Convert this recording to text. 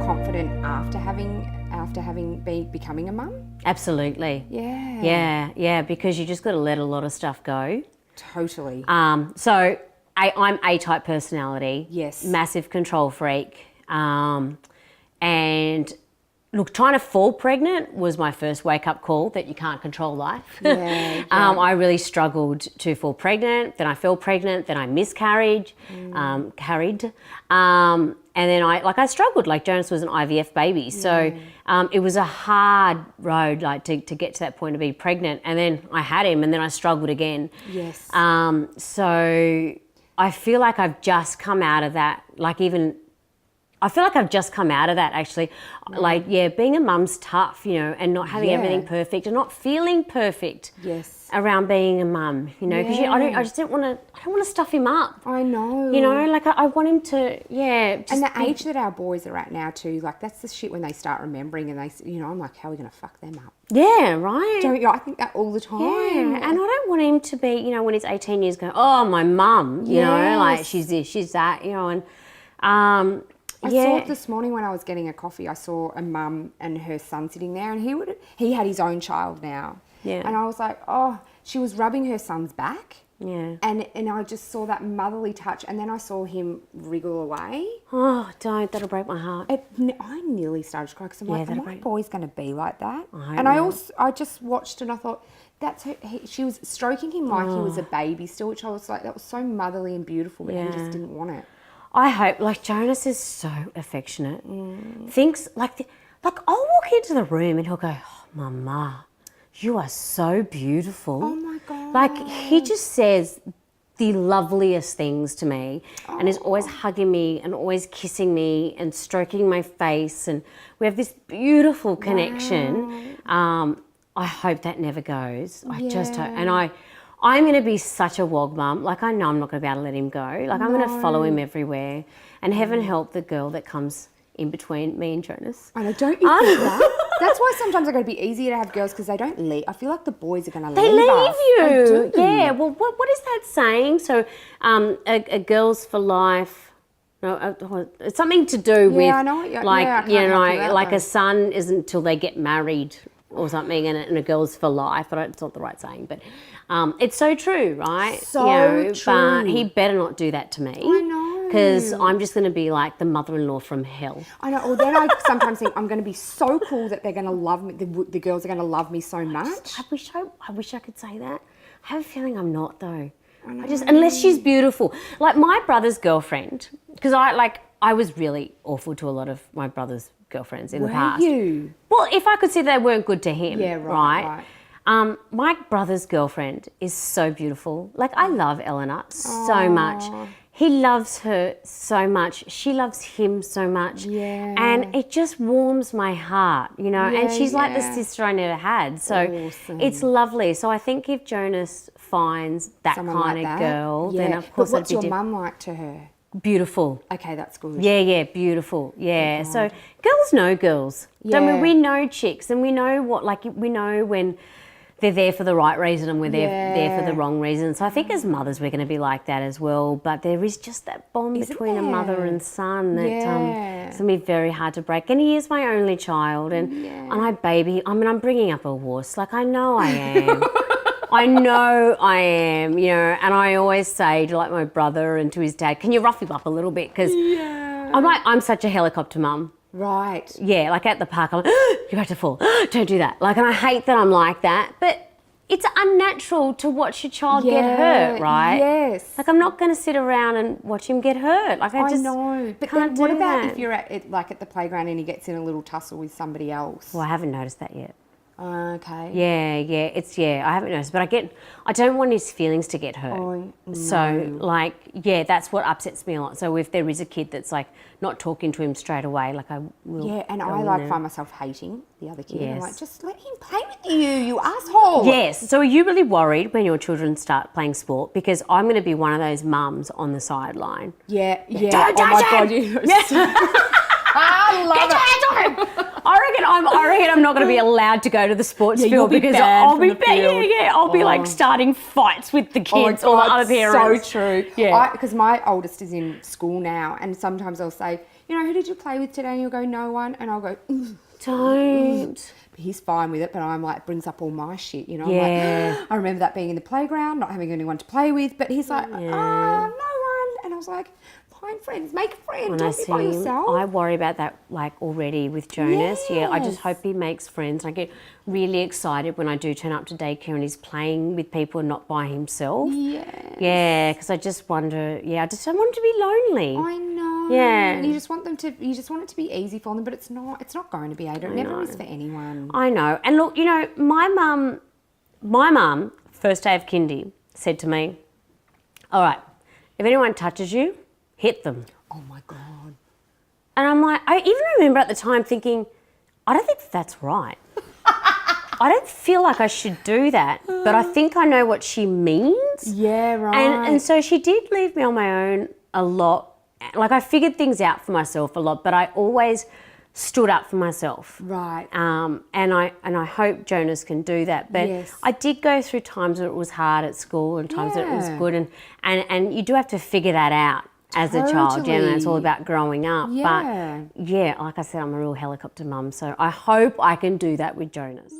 confident after becoming a mum? Absolutely. Yeah. Yeah, because you just got to let a lot of stuff go. Totally. So I'm A-type personality. Yes. Massive control freak. And look, trying to fall pregnant was my first wake-up call that you can't control life. Yeah. I really struggled to fall pregnant. Then I fell pregnant. Then I miscarried, and then I struggled. Like Jonas was an IVF baby, so it was a hard road, like to get to that point to be pregnant. And then I had him, and then I struggled again. Yes. So I feel like I've just come out of that. Actually. Like, being a mum's tough, and not having everything perfect and not feeling perfect. Yes. Around being a mum, because I don't want to stuff him up. I know. I want him to, and the age that our boys are at now too, like that's the shit when they start remembering and they, I'm like, how are we going to fuck them up? Yeah, right. Don't you? I think that all the time. Yeah, and I don't want him to be, when he's 18 years, going, oh, my mum, like she's this, she's that, and I saw it this morning when I was getting a coffee. I saw a mum and her son sitting there, and he had his own child now. Yeah. And I was like, oh, she was rubbing her son's back. Yeah. And I just saw that motherly touch, and then I saw him wriggle away. Oh, don't. That'll break my heart. I nearly started to cry because I'm like, are my boys going to be like that? I just watched and I thought, that's her. She was stroking him like he was a baby still, which I was like, that was so motherly and beautiful, but he just didn't want it. I hope, Jonas is so affectionate. Thinks, I'll walk into the room and he'll go, oh, Mama, you are so beautiful. Oh, my God. He just says the loveliest things to me and is always hugging me and always kissing me and stroking my face. And we have this beautiful connection. Wow. I hope that never goes. I just hope. And I'm going to be such a wog mum. I know I'm not going to be able to let him go. I'm going to follow him everywhere. And heaven help the girl that comes in between me and Jonas. I know, don't you think that? That's why sometimes it's going to be easier to have girls because they don't leave. I feel like the boys are going to leave us. They leave you. They do. Yeah. Well, what is that saying? So, a girl's for life. No, it's something to do with. I know. A son isn't till they get married or something, and a girl's for life. But it's not the right saying, but it's so true, right? So true. But he better not do that to me. I know. Because I'm just going to be like the mother-in-law from hell. I know. Or then I sometimes think I'm going to be so cool that they're going to love me. The girls are going to love me so much. I wish I could say that. I have a feeling I'm not though. Unless she's beautiful. Like my brother's girlfriend, because I was really awful to a lot of my brother's girlfriends in the past. Were you? Well, if I could see they weren't good to him. Yeah, right. My brother's girlfriend is so beautiful. I love Eleanor so much. He loves her so much. She loves him so much. Yeah. And it just warms my heart, and she's like the sister I never had. So it's lovely. So I think if Jonas finds that kind of girl, then of course but what's your mum like to her? Beautiful. Okay, that's good. Yeah, beautiful. Yeah. So girls know girls. Yeah. We know chicks, and we know we know when they're there for the right reason and when they're there for the wrong reason. So I think as mothers we're going to be like that as well. But there is just that bond between a mother and son that it's going to be very hard to break. And he is my only child, and I'm bringing up a wuss. I know I am. I know I am, and I always say to my brother and to his dad, can you rough him up a little bit? Because I'm such a helicopter mum. Right. Yeah, at the park, I'm like, you're about to fall. Don't do that. And I hate that I'm like that. But it's unnatural to watch your child get hurt, right? Yes. I'm not going to sit around and watch him get hurt. I know. But can't then what do about that. if you're at the playground and he gets in a little tussle with somebody else? Well, I haven't noticed that yet. Okay. Yeah, I haven't noticed, but I don't want his feelings to get hurt. Oh, no. So that's what upsets me a lot. So if there is a kid that's not talking to him straight away, I will. Yeah, and I find myself hating the other kid. Yes. I'm just let him play with you asshole. Yes. So are you really worried when your children start playing sport? Because I'm going to be one of those mums on the sideline. Yeah. Don't touch him! I love it. I reckon I'm not going to be allowed to go to the sports field because I'll be banned. I'll be starting fights with the kids or the other parents. So true. Yeah. Because my oldest is in school now, and sometimes I'll say, you know, who did you play with today? And you'll go, no one. And I'll go, Don't. He's fine with it, but I'm like, brings up all my shit, you know. Yeah. I'm like, I remember that being in the playground, not having anyone to play with, but he's like, no one. And I was like, find friends, make a friend, don't be by yourself. I worry about that like already with Jonas. Yes. Yeah, I just hope he makes friends. I get really excited when I do turn up to daycare and he's playing with people and not by himself. Yes. Yeah, because I just wonder, I just don't want him to be lonely. I know. Yeah. You just want it to be easy for them, but it's not going to be, Ada. It never is for anyone. I know. And look, you know, my mum, first day of kindy, said to me, all right, if anyone touches you, hit them. Oh my God. And I'm like, I even remember at the time thinking, I don't think that's right. I don't feel like I should do that, but I think I know what she means. Yeah, right. And so she did leave me on my own a lot. Like I figured things out for myself a lot, but I always stood up for myself. Right. And I hope Jonas can do that. But Yes. I did go through times where it was hard at school and times that it was good, and you do have to figure that out as a child. You know, it's all about growing up. Yeah. But yeah, like I said, I'm a real helicopter mum, so I hope I can do that with Jonas.